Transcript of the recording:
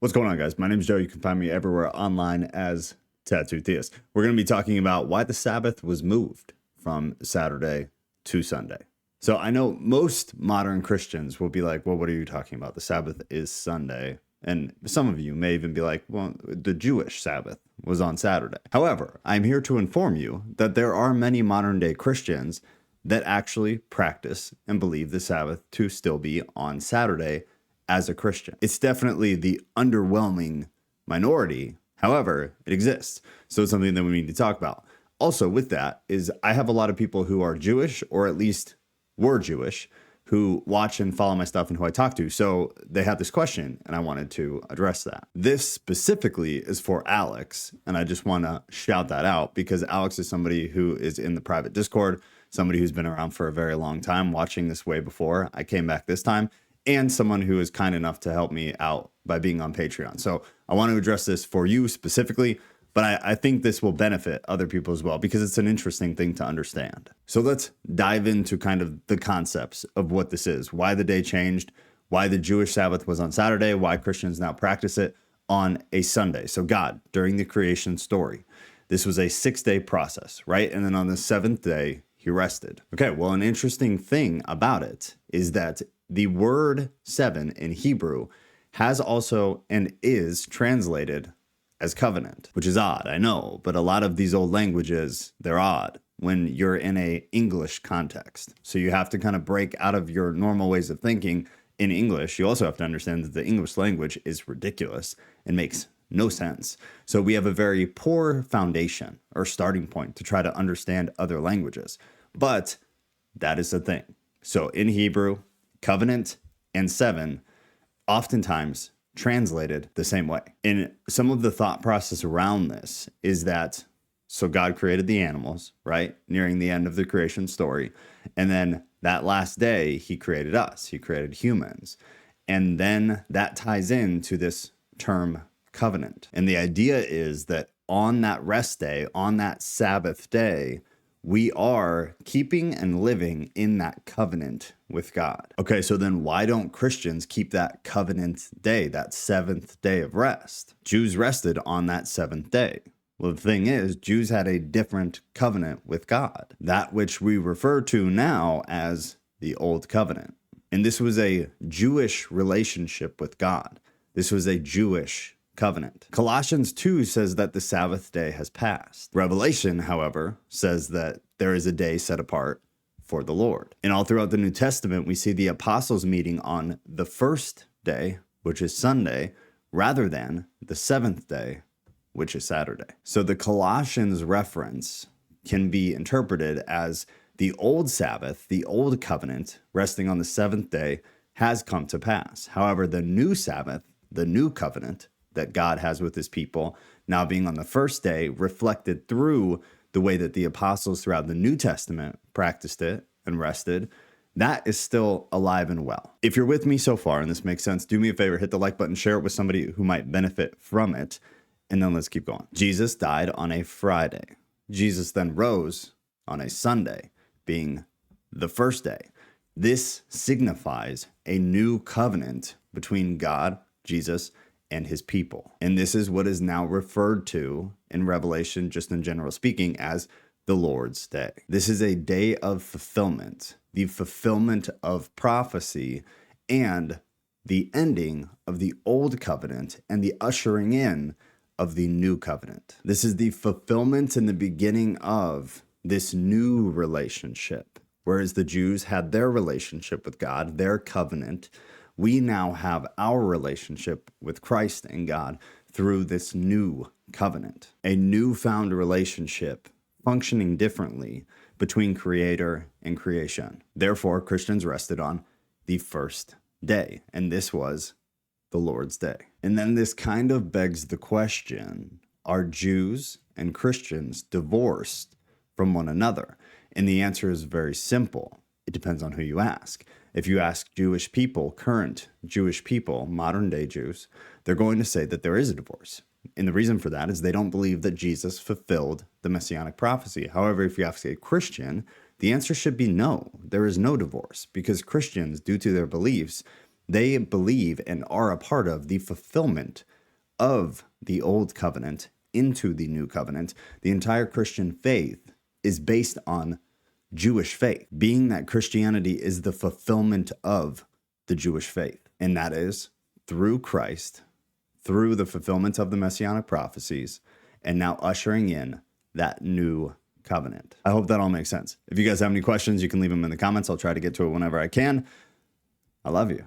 What's going on, guys? My name is Joe. You can find me everywhere online as Tattoo Theist. We're going to be talking about why the Sabbath was moved from Saturday to Sunday. So I know most modern Christians will be like, well, what are you talking about? The Sabbath is Sunday. And some of you may even be like, well, the Jewish Sabbath was on Saturday. However, I'm here to inform you that there are many modern day Christians that actually practice and believe the Sabbath to still be on Saturday as a Christian. It's definitely the underwhelming minority. However, it exists. So it's something that we need to talk about. Also, with that is I have a lot of people who are Jewish, or at least were Jewish, who watch and follow my stuff and who I talk to. So they have this question and I wanted to address that. This specifically is for Alex. And I just want to shout that out because Alex is somebody who is in the private Discord, somebody who's been around for a very long time, watching this way before I came back this time, and someone who is kind enough to help me out by being on Patreon. So I want to address this for you specifically, but I think this will benefit other people as well because it's an interesting thing to understand. So let's dive into kind of the concepts of what this is, why the day changed, why the Jewish Sabbath was on Saturday, why Christians now practice it on a Sunday. So God, during the creation story, this was a 6-day process, right? And then on the 7th day, he rested. Okay, well, an interesting thing about it is that the word 7 in Hebrew has also and is translated as covenant, which is odd, I know, but a lot of these old languages, they're odd when you're in a English context. So you have to kind of break out of your normal ways of thinking in English. You also have to understand that the English language is ridiculous and makes no sense. So we have a very poor foundation or starting point to try to understand other languages. But that is the thing. So in Hebrew, covenant and 7 oftentimes translated the same way. And some of the thought process around this is that, so God created the animals, right? Nearing the end of the creation story. And then that last day, he created us. He created humans. And then that ties into this term covenant. And the idea is that on that rest day, on that Sabbath day, we are keeping and living in that covenant with God. Okay, so then why don't Christians keep that covenant day, that 7th day of rest? Jews rested on that 7th day. Well, the thing is, Jews had a different covenant with God, that which we refer to now as the Old Covenant. And this was a Jewish relationship with God. This was a Jewish covenant. Colossians 2 says that the Sabbath day has passed. Revelation, however, says that there is a day set apart for the Lord. And all throughout the New Testament, we see the apostles meeting on the first day, which is Sunday, rather than the 7th day, which is Saturday. So the Colossians reference can be interpreted as the old Sabbath, the old covenant, resting on the 7th day, has come to pass. However, the new Sabbath, the new covenant that God has with his people, now being on the first day, reflected through the way that the apostles throughout the New Testament practiced it and rested, that is still alive and well. If you're with me so far and this makes sense, do me a favor, hit the like button, share it with somebody who might benefit from it, and then let's keep going. Jesus died on a Friday. Jesus then rose on a Sunday, being the first day. This signifies a new covenant between God, Jesus, and his people. And this is what is now referred to in Revelation, just in general speaking, as the Lord's Day. This is a day of fulfillment, the fulfillment of prophecy and the ending of the old covenant and the ushering in of the new covenant. This is the fulfillment and the beginning of this new relationship. Whereas the Jews had their relationship with God, their covenant, we now have our relationship with Christ and God through this new covenant, a newfound relationship functioning differently between creator and creation. Therefore, Christians rested on the first day, and this was the Lord's Day. And then this kind of begs the question, are Jews and Christians divorced from one another? And the answer is very simple. It depends on who you ask. If you ask Jewish people, current Jewish people, modern day Jews, they're going to say that there is a divorce. And the reason for that is they don't believe that Jesus fulfilled the messianic prophecy. However, if you ask a Christian, the answer should be no. There is no divorce because Christians, due to their beliefs, they believe and are a part of the fulfillment of the old covenant into the new covenant. The entire Christian faith is based on Jewish faith, being that Christianity is the fulfillment of the Jewish faith. And that is through Christ, through the fulfillment of the messianic prophecies, and now ushering in that new covenant. I hope that all makes sense. If you guys have any questions, you can leave them in the comments. I'll try to get to it whenever I can. I love you.